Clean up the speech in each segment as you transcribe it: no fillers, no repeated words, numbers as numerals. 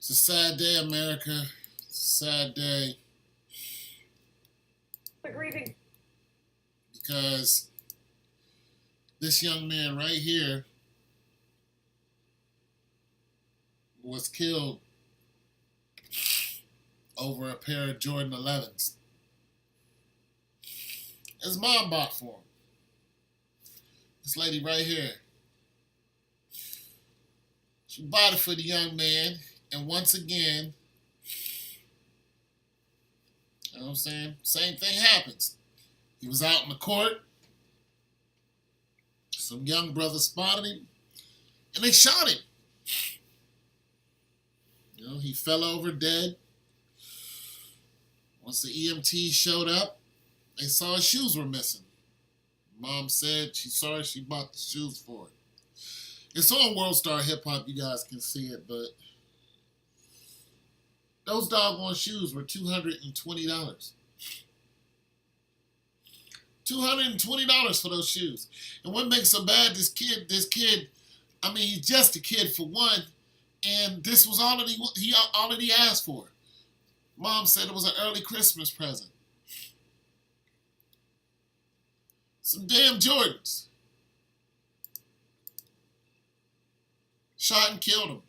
It's a sad day, America. It's a sad day We're grieving. because this young man right here was killed over a pair of Jordan 11's. His mom bought for him. This lady right here. She bought it for the young man, and once again, you know what I'm saying? Same thing happens. He was out in the court. Some young brothers spotted him, and they shot him. You know, he fell over dead. Once the EMT showed up, they saw his shoes were missing. Mom said she's sorry she bought the shoes for it. It's on World Star Hip Hop, you guys can see it, but those doggone shoes were $220. $220 for those shoes. And what makes so bad, this kid, I mean, he's just a kid for one, and this was all that he already asked for. Mom said it was an early Christmas present. Some damn Jordans. Shot and killed him.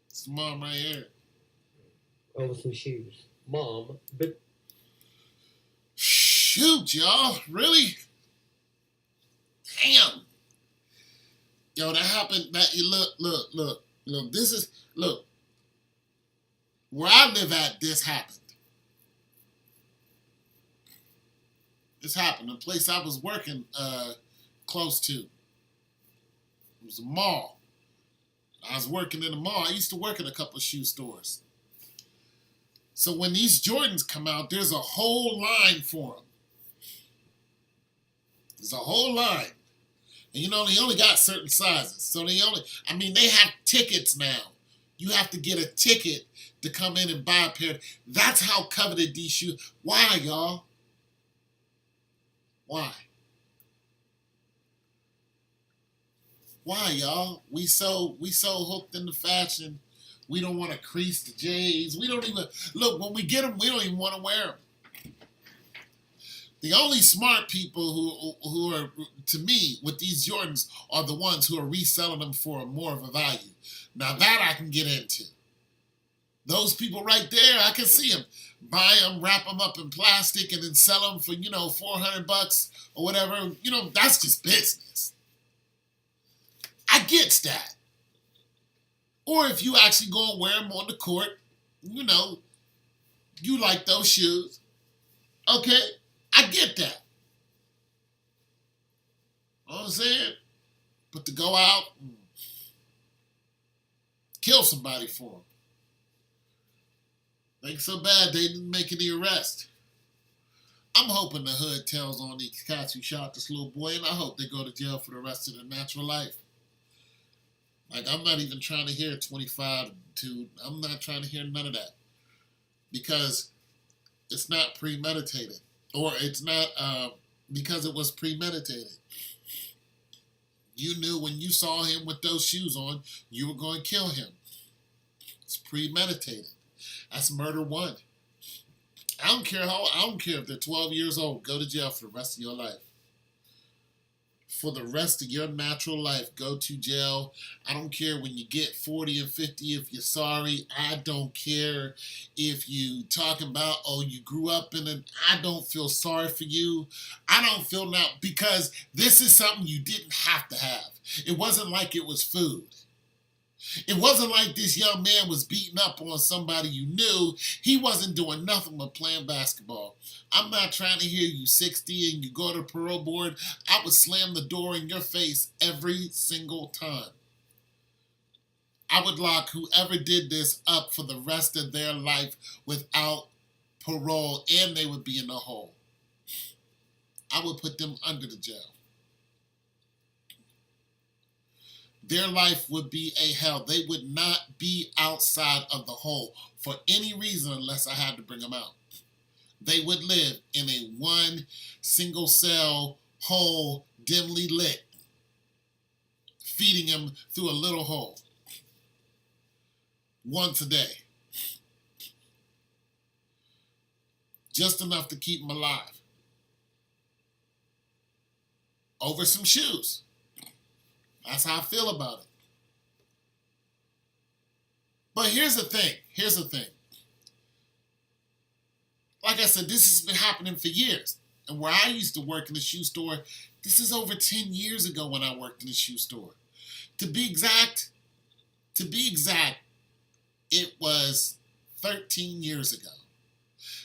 It's the mom right here. Over some shoes. Mom, but... Shoot, y'all. Really? Damn. Yo, that happened. Look. This is, look. Where I live at, this happened. This happened. The place I was working close to. It was a mall. I was working in a mall. I used to work at a couple of shoe stores. So when these Jordans come out, there's a whole line for them. There's a whole line. And you know, they only got certain sizes. So they have tickets now. You have to get a ticket to come in and buy a pair. That's how coveted these shoes. Why, y'all? Why? Why, y'all? We so hooked into fashion. We don't want to crease the J's. We don't even look when we get them. We don't even want to wear them. The only smart people who are, to me, with these Jordans are the ones who are reselling them for more of a value. Now that I can get into. Those people right there, I can see them. Buy them, wrap them up in plastic, and then sell them for, $400 or whatever. That's just business. I get that. Or if you actually go and wear them on the court, you like those shoes. Okay, I get that. You know what I'm saying? But to go out and kill somebody for them. Ain't so bad they didn't make any arrest. I'm hoping the hood tells on these cats who shot this little boy, and I hope they go to jail for the rest of their natural life. Like, I'm not even trying to hear 25 to, I'm not trying to hear none of that. Because it's not premeditated. Or it's not, because it was premeditated. You knew when you saw him with those shoes on, you were going to kill him. It's premeditated. That's murder one. I don't care if they're 12 years old. Go to jail for the rest of your life. For the rest of your natural life, go to jail. I don't care when you get 40 and 50 if you're sorry. I don't care if you talking about, oh, you grew up in it. I don't feel sorry for you. I don't feel now, because this is something you didn't have to have. It wasn't like it was food. It wasn't like this young man was beating up on somebody you knew. He wasn't doing nothing but playing basketball. I'm not trying to hear you 60 and you go to parole board. I would slam the door in your face every single time. I would lock whoever did this up for the rest of their life without parole, and they would be in the hole. I would put them under the jail. Their life would be a hell. They would not be outside of the hole for any reason unless I had to bring them out. They would live in a one single cell hole, dimly lit, feeding them through a little hole. once a day. Just enough to keep them alive. Over some shoes. That's how I feel about it. But here's the thing. Like I said, this has been happening for years. And where I used to work in the shoe store, this is over 10 years ago when I worked in the shoe store. To be exact, it was 13 years ago.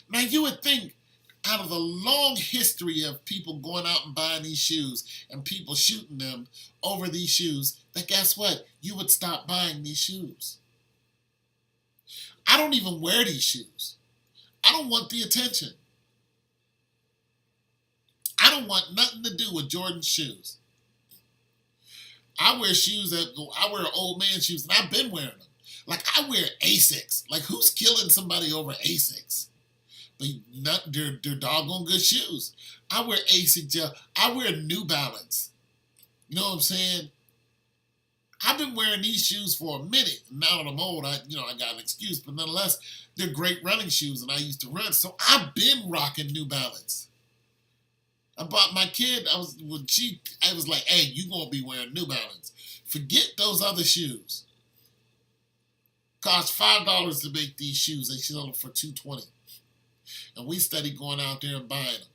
Now you would think out of the long history of people going out and buying these shoes and people shooting them over these shoes, that guess what? You would stop buying these shoes. I don't even wear these shoes. I don't want the attention. I don't want nothing to do with Jordan shoes. I wear old man shoes, and I've been wearing them. Like, I wear Asics. Like, who's killing somebody over Asics? But they're doggone good shoes. I wear Asic gel. I wear New Balance. You know what I'm saying? I've been wearing these shoes for a minute. Now that I'm old, I got an excuse, but nonetheless, they're great running shoes, and I used to run. So I've been rocking New Balance. I bought my kid. I was like, "Hey, you gonna be wearing New Balance? Forget those other shoes. Cost $5 to make these shoes. They sell them for $2.20, and we steady going out there and buying them."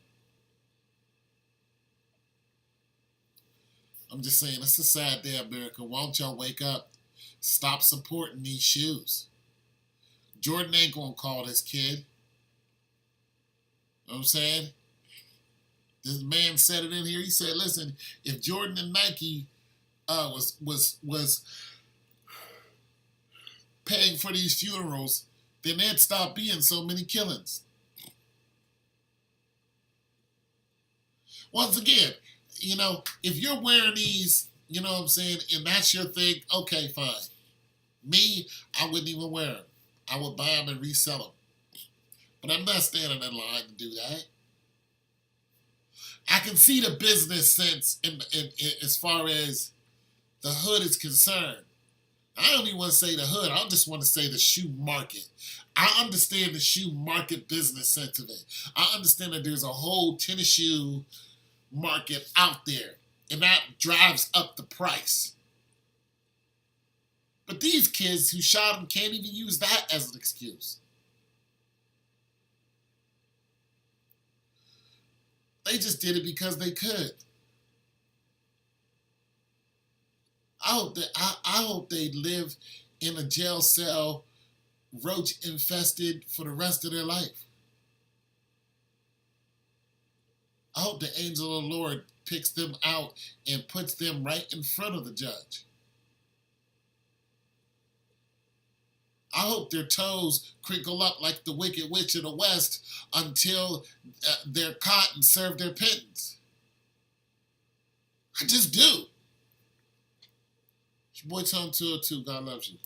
I'm just saying, it's a sad day, America. Why don't y'all wake up? Stop supporting these shoes. Jordan ain't gonna call this kid. You know what I'm saying? This man said it in here. He said, "Listen, if Jordan and Nike was paying for these funerals, then there'd stop being so many killings." Once again, if you're wearing these, you know what I'm saying, and that's your thing, okay, fine. Me, I wouldn't even wear them. I would buy them and resell them. But I'm not standing in line to do that. I can see the business sense in as far as the hood is concerned. I don't even want to say the hood. I just want to say the shoe market. I understand the shoe market business sense of it. I understand that there's a whole tennis shoe market out there, and that drives up the price. But these kids who shot him can't even use that as an excuse. They just did it because they could. I hope they live in a jail cell, roach infested, for the rest of their life. I hope the angel of the Lord picks them out and puts them right in front of the judge. I hope their toes crinkle up like the Wicked Witch of the West until they're caught and serve their penance. I just do. It's your boy Tom 202. God loves you.